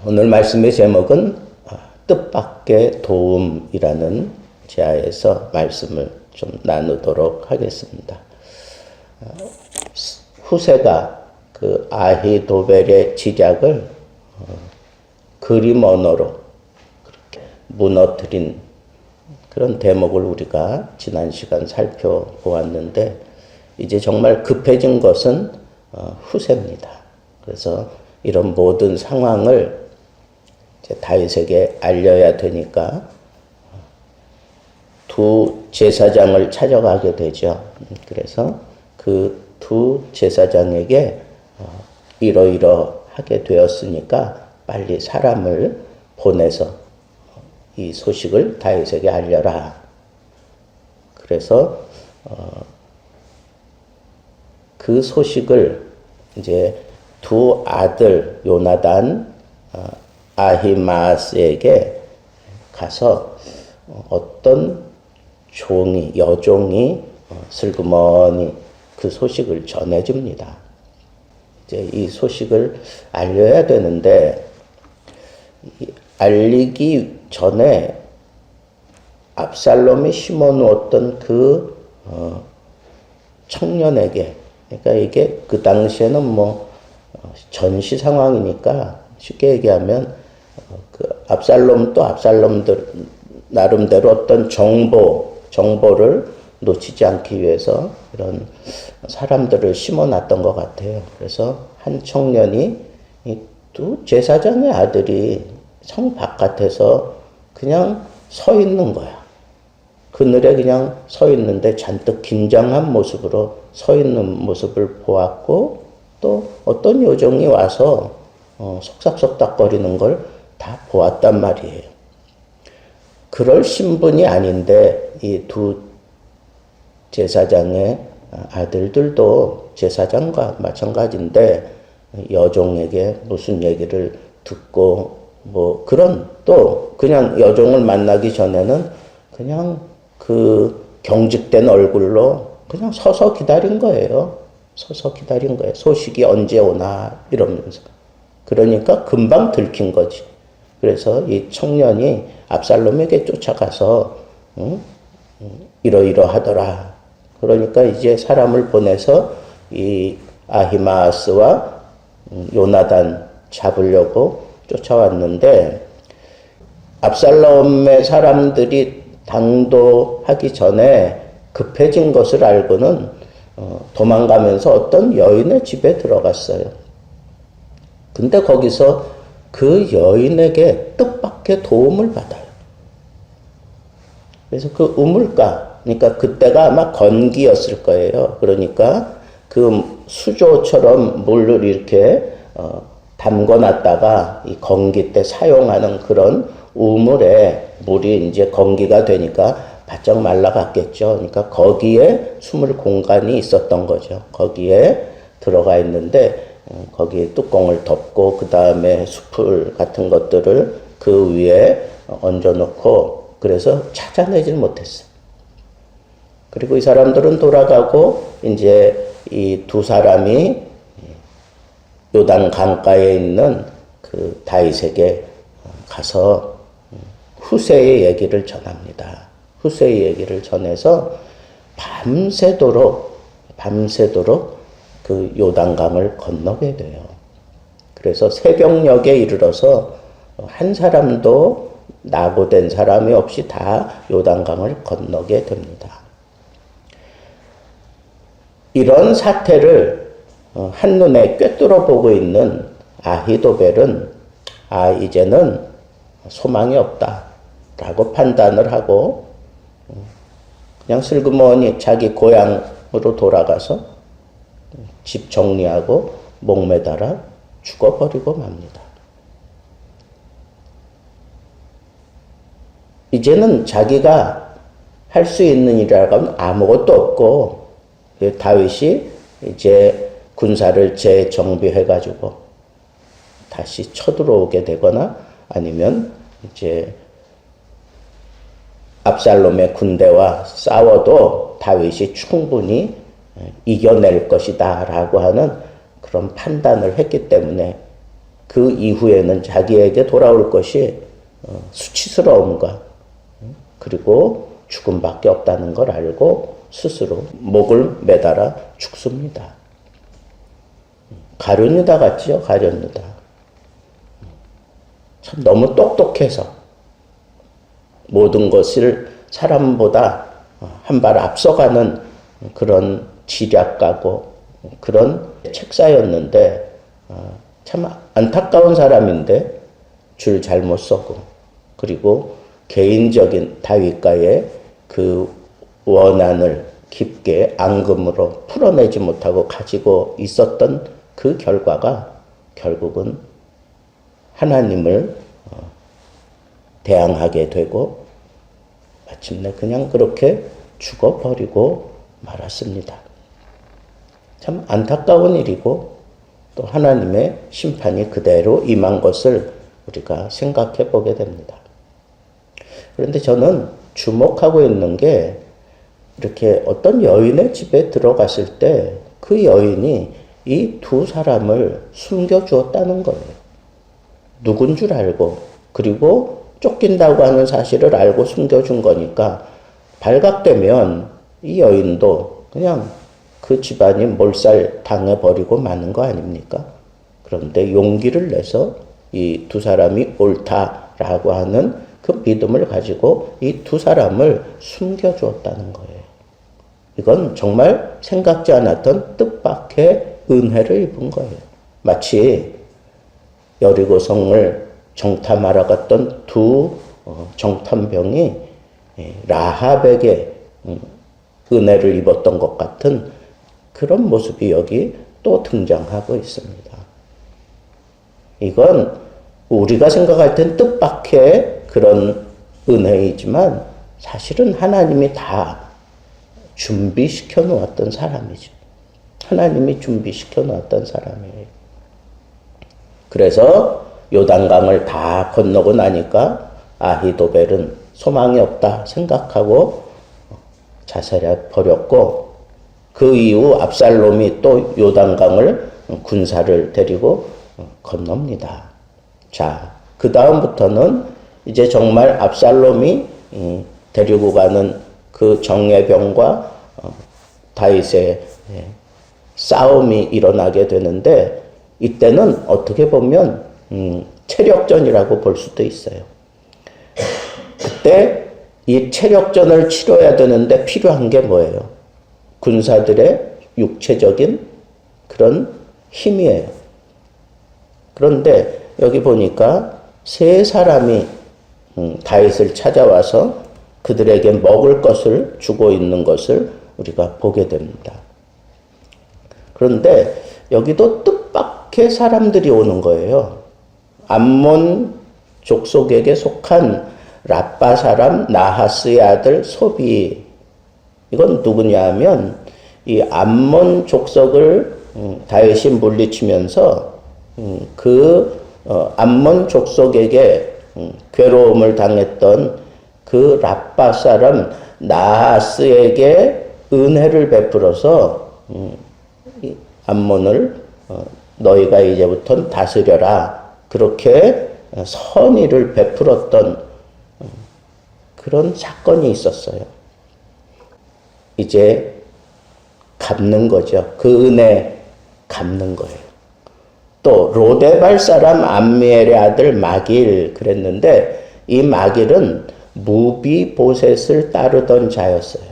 오늘 말씀의 제목은 뜻밖의 도움이라는 제하에서 말씀을 좀 나누도록 하겠습니다. 후세가 그 아히도벨의 지략을 그림 언어로 그렇게 무너뜨린 그런 대목을 우리가 지난 시간 살펴보았는데, 이제 정말 급해진 것은 후세입니다. 그래서 이런 모든 상황을 이제 다윗에게 알려야 되니까 두 제사장을 찾아가게 되죠. 그래서 그 두 제사장에게 이러이러하게 되었으니까 빨리 사람을 보내서 이 소식을 다윗에게 알려라. 그래서 그 소식을 이제 두 아들 요나단, 아히마스에게 가서 어떤 여종이 슬그머니 그 소식을 전해줍니다. 이제 이 소식을 알려야 되는데, 알리기 전에 압살롬이 심어놓았던 그 청년에게, 그러니까 이게 그 당시에는 뭐 전시 상황이니까 쉽게 얘기하면 그 압살롬도 압살롬들 나름대로 어떤 정보를 놓치지 않기 위해서 이런 사람들을 심어놨던 것 같아요. 그래서 한 청년이 이 두 제사장의 아들이 성 바깥에서 그냥 서 있는 거야. 그늘에 그냥 서 있는데 잔뜩 긴장한 모습으로 서 있는 모습을 보았고, 또 어떤 요정이 와서 속닥속닥거리는 걸 다 보았단 말이에요. 그럴 신분이 아닌데 이 두 제사장의 아들들도 제사장과 마찬가지인데 여종에게 무슨 얘기를 듣고 뭐 그런, 또 그냥 여종을 만나기 전에는 그냥 그 경직된 얼굴로 그냥 서서 기다린 거예요. 서서 기다린 거예요. 소식이 언제 오나 이러면서. 그러니까 금방 들킨 거지. 그래서 이 청년이 압살롬에게 쫓아가서 이러이러하더라. 그러니까 이제 사람을 보내서 이 아히마스와 요나단 잡으려고 쫓아왔는데, 압살롬의 사람들이 당도하기 전에 급해진 것을 알고는 도망가면서 어떤 여인의 집에 들어갔어요. 근데 거기서 그 여인에게 뜻밖의 도움을 받아요. 그래서 그 우물가, 그러니까 그때가 아마 건기였을 거예요. 그러니까 그 수조처럼 물을 이렇게 담궈놨다가 이 건기 때 사용하는 그런 우물에 물이 이제 건기가 되니까 바짝 말라갔겠죠. 그러니까 거기에 숨을 공간이 있었던 거죠. 거기에 들어가 있는데 거기에 뚜껑을 덮고 그 다음에 숯불 같은 것들을 그 위에 얹어놓고, 그래서 찾아내질 못했어요. 그리고 이 사람들은 돌아가고 이제 이 두 사람이 요단 강가에 있는 그 다윗에게 가서 후세의 얘기를 전합니다. 후세의 얘기를 전해서 밤새도록 그 요단강을 건너게 돼요. 그래서 새벽녘에 이르러서 한 사람도 낙오된 사람이 없이 다 요단강을 건너게 됩니다. 이런 사태를 한눈에 꿰뚫어 보고 있는 아히도벨은 이제는 소망이 없다라고 판단을 하고 그냥 슬그머니 자기 고향으로 돌아가서 집 정리하고 목매달아 죽어버리고 맙니다. 이제는 자기가 할 수 있는 일이라고 하면 아무것도 없고, 다윗이 이제 군사를 재정비해가지고 다시 쳐들어오게 되거나 아니면 이제 압살롬의 군대와 싸워도 다윗이 충분히 이겨낼 것이다 라고 하는 그런 판단을 했기 때문에 그 이후에는 자기에게 돌아올 것이 수치스러움과 그리고 죽음밖에 없다는 걸 알고 스스로 목을 매달아 죽습니다. 가룟유다 같지요, 가룟유다. 참 너무 똑똑해서 모든 것을 사람보다 한 발 앞서가는 그런 지략가고 그런 책사였는데 참 안타까운 사람인데 줄 잘못 서고 그리고 개인적인 다윗과의 그 원한을 깊게 앙금으로 풀어내지 못하고 가지고 있었던 그 결과가 결국은 하나님을 대항하게 되고 마침내 그냥 그렇게 죽어버리고 말았습니다. 참 안타까운 일이고 또 하나님의 심판이 그대로 임한 것을 우리가 생각해 보게 됩니다. 그런데 저는 주목하고 있는 게 이렇게 어떤 여인의 집에 들어갔을 때 그 여인이 이 두 사람을 숨겨주었다는 거예요. 누군 줄 알고 그리고 쫓긴다고 하는 사실을 알고 숨겨준 거니까 발각되면 이 여인도 그냥 그 집안이 몰살 당해버리고 마는 거 아닙니까? 그런데 용기를 내서 이 두 사람이 옳다라고 하는 그 믿음을 가지고 이 두 사람을 숨겨주었다는 거예요. 이건 정말 생각지 않았던 뜻밖의 은혜를 입은 거예요. 마치 여리고성을 정탐하러 갔던 두 정탐병이 라합에게 은혜를 입었던 것 같은 그런 모습이 여기 또 등장하고 있습니다. 이건 우리가 생각할 땐 뜻밖의 그런 은혜이지만 사실은 하나님이 다 준비시켜 놓았던 사람이죠. 하나님이 준비시켜 놓았던 사람이에요. 그래서 요단강을 다 건너고 나니까 아히도벨은 소망이 없다 생각하고 자살해 버렸고 그 이후 압살롬이 또 요단강을 군사를 데리고 건넙니다. 자, 그 다음부터는 이제 정말 압살롬이 데리고 가는 그 정예병과 다윗의 싸움이 일어나게 되는데 이때는 어떻게 보면 체력전이라고 볼 수도 있어요. 그때 이 체력전을 치러야 되는데 필요한 게 뭐예요? 군사들의 육체적인 그런 힘이에요. 그런데 여기 보니까 세 사람이 다윗을 찾아와서 그들에게 먹을 것을 주고 있는 것을 우리가 보게 됩니다. 그런데 여기도 뜻밖의 사람들이 오는 거예요. 암몬 족속에게 속한 라빠 사람 나하스의 아들 소비. 이건 누구냐 하면 이 암몬 족속을 다윗이 물리치면서 암몬 족속에게 괴로움을 당했던 그 라빠 사람 나하스에게 은혜를 베풀어서 암몬을 너희가 이제부터 다스려라. 그렇게 선의를 베풀었던 그런 사건이 있었어요. 이제 갚는 거죠. 그 은혜 갚는 거예요. 또 로데발 사람 암미엘의 아들 마길 그랬는데 이 마길은 무비보셋을 따르던 자였어요.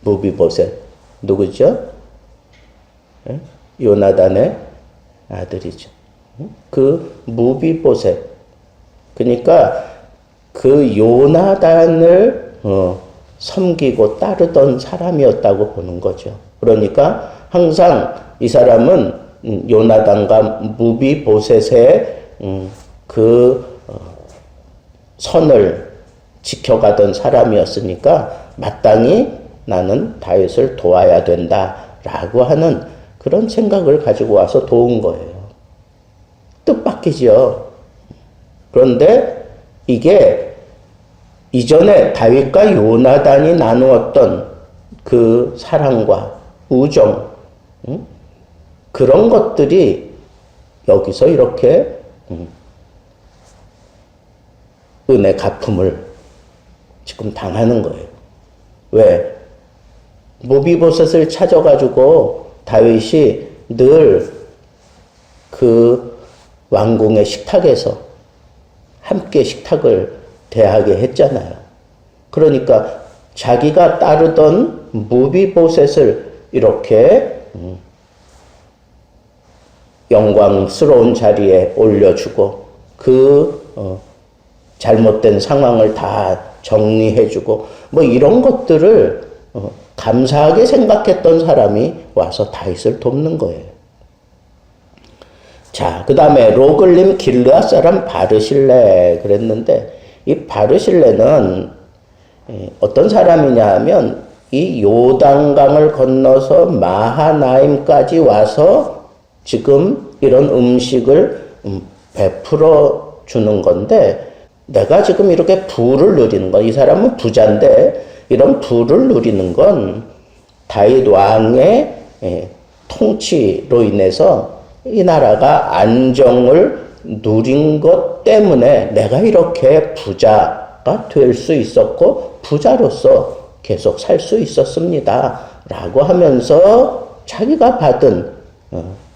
무비보셋 누구죠? 요나단의 아들이죠. 그 무비보셋 그러니까 그 요나단을 섬기고 따르던 사람이었다고 보는 거죠. 그러니까 항상 이 사람은 요나단과 무비보셋의 그 선을 지켜가던 사람이었으니까 마땅히 나는 다윗을 도와야 된다라고 하는 그런 생각을 가지고 와서 도운 거예요. 뜻밖이죠. 그런데 이게 이전에 다윗과 요나단이 나누었던 그 사랑과 우정, 그런 것들이 여기서 이렇게 은혜 갚음을 지금 당하는 거예요. 왜? 무비보셋을 찾아가지고 다윗이 늘 그 왕궁의 식탁에서 함께 식탁을 대하게 했잖아요. 그러니까 자기가 따르던 무비보셋을 이렇게 영광스러운 자리에 올려주고 그 잘못된 상황을 다 정리해주고 뭐 이런 것들을 감사하게 생각했던 사람이 와서 다윗을 돕는 거예요. 자, 그 다음에 로글림 길르앗 사람 바르실레 그랬는데 이 바르실레는 어떤 사람이냐 하면 이 요단강을 건너서 마하나임까지 와서 지금 이런 음식을 베풀어 주는 건데 내가 지금 이렇게 부를 누리는 건 이 사람은 부자인데 이런 부를 누리는 건 다윗 왕의 통치로 인해서 이 나라가 안정을 누린 것 때문에 내가 이렇게 부자가 될 수 있었고 부자로서 계속 살 수 있었습니다. 라고 하면서 자기가 받은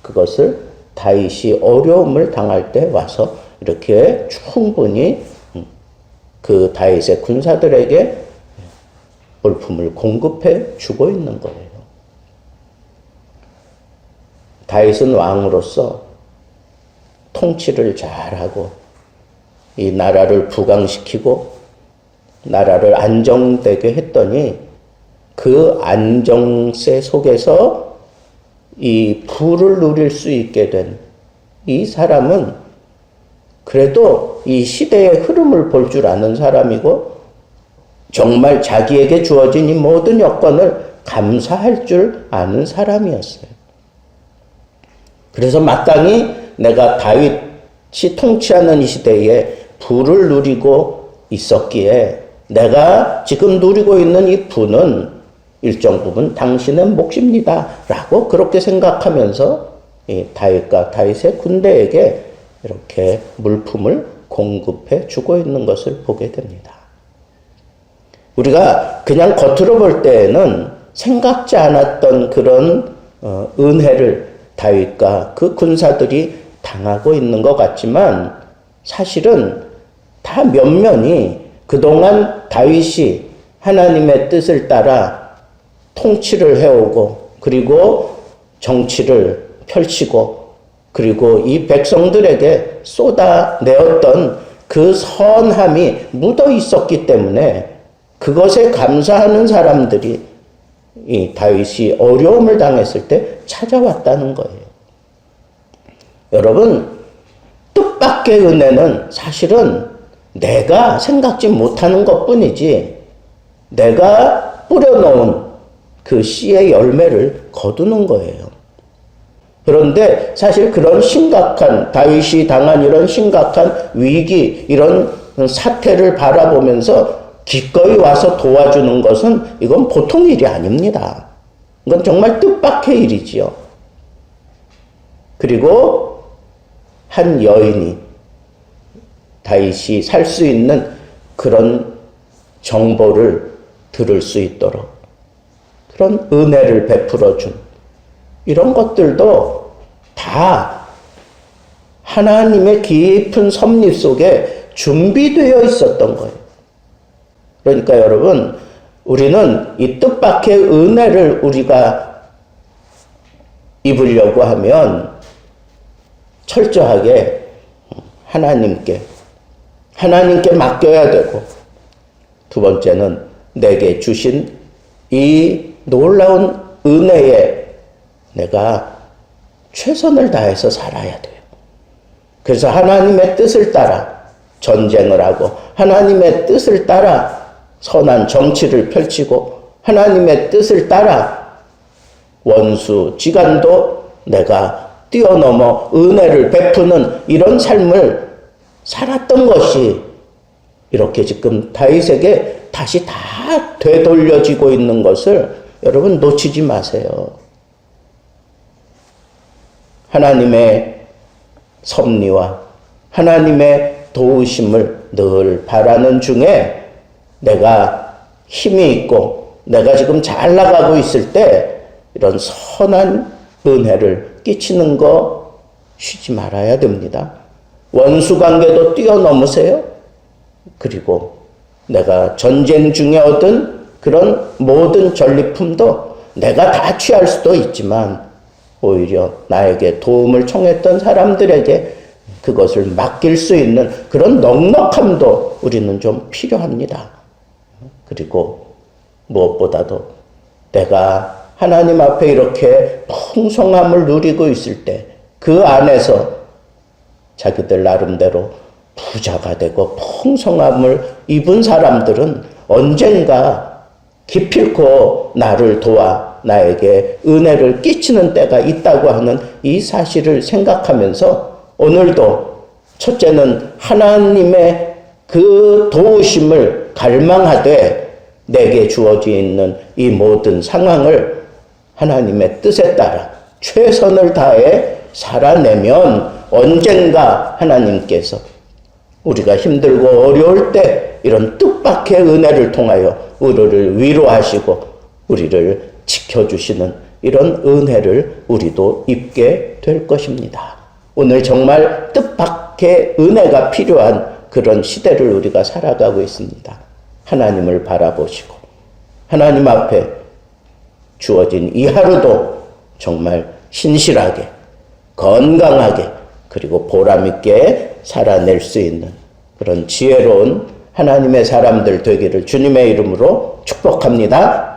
그것을 다윗이 어려움을 당할 때 와서 이렇게 충분히 그 다윗의 군사들에게 물품을 공급해 주고 있는 거예요. 다윗은 왕으로서 통치를 잘하고 이 나라를 부강시키고 나라를 안정되게 했더니 그 안정세 속에서 이 부를 누릴 수 있게 된 이 사람은 그래도 이 시대의 흐름을 볼 줄 아는 사람이고 정말 자기에게 주어진 이 모든 여건을 감사할 줄 아는 사람이었어요. 그래서 마땅히 내가 다윗이 통치하는 이 시대에 부를 누리고 있었기에 내가 지금 누리고 있는 이 부는 일정 부분 당신의 몫입니다. 라고 그렇게 생각하면서 이 다윗과 다윗의 군대에게 이렇게 물품을 공급해 주고 있는 것을 보게 됩니다. 우리가 그냥 겉으로 볼 때에는 생각지 않았던 그런 은혜를 다윗과 그 군사들이 당하고 있는 것 같지만 사실은 다 면면이 그동안 다윗이 하나님의 뜻을 따라 통치를 해오고 그리고 정치를 펼치고 그리고 이 백성들에게 쏟아내었던 그 선함이 묻어 있었기 때문에 그것에 감사하는 사람들이 이 다윗이 어려움을 당했을 때 찾아왔다는 거예요. 여러분, 뜻밖의 은혜는 사실은 내가 생각지 못하는 것뿐이지 내가 뿌려놓은 그 씨의 열매를 거두는 거예요. 그런데 사실 그런 심각한 다윗이 당한 이런 심각한 위기 이런 사태를 바라보면서 기꺼이 와서 도와주는 것은 이건 보통 일이 아닙니다. 이건 정말 뜻밖의 일이지요. 그리고 한 여인이 다윗이 살 수 있는 그런 정보를 들을 수 있도록 그런 은혜를 베풀어 준 이런 것들도 다 하나님의 깊은 섭리 속에 준비되어 있었던 거예요. 그러니까 여러분, 우리는 이 뜻밖의 은혜를 우리가 입으려고 하면 철저하게 하나님께 맡겨야 되고, 두 번째는 내게 주신 이 놀라운 은혜에 내가 최선을 다해서 살아야 돼요. 그래서 하나님의 뜻을 따라 전쟁을 하고 하나님의 뜻을 따라 선한 정치를 펼치고 하나님의 뜻을 따라 원수 지간도 내가 뛰어넘어 은혜를 베푸는 이런 삶을 살았던 것이 이렇게 지금 다윗에게 다시 다 되돌려지고 있는 것을 여러분 놓치지 마세요. 하나님의 섭리와 하나님의 도우심을 늘 바라는 중에 내가 힘이 있고 내가 지금 잘 나가고 있을 때 이런 선한 은혜를 끼치는 거 쉬지 말아야 됩니다. 원수 관계도 뛰어넘으세요. 그리고 내가 전쟁 중에 얻은 그런 모든 전리품도 내가 다 취할 수도 있지만 오히려 나에게 도움을 청했던 사람들에게 그것을 맡길 수 있는 그런 넉넉함도 우리는 좀 필요합니다. 그리고 무엇보다도 내가 하나님 앞에 이렇게 풍성함을 누리고 있을 때 그 안에서 자기들 나름대로 부자가 되고 풍성함을 입은 사람들은 언젠가 기필코 나를 도와 나에게 은혜를 끼치는 때가 있다고 하는 이 사실을 생각하면서 오늘도 첫째는 하나님의 그 도우심을 갈망하되 내게 주어져 있는 이 모든 상황을 하나님의 뜻에 따라 최선을 다해 살아내면 언젠가 하나님께서 우리가 힘들고 어려울 때 이런 뜻밖의 은혜를 통하여 우리를 위로하시고 우리를 지켜주시는 이런 은혜를 우리도 입게 될 것입니다. 오늘 정말 뜻밖의 은혜가 필요한 그런 시대를 우리가 살아가고 있습니다. 하나님을 바라보시고 하나님 앞에 주어진 이 하루도 정말 신실하게 건강하게 그리고 보람있게 살아낼 수 있는 그런 지혜로운 하나님의 사람들 되기를 주님의 이름으로 축복합니다.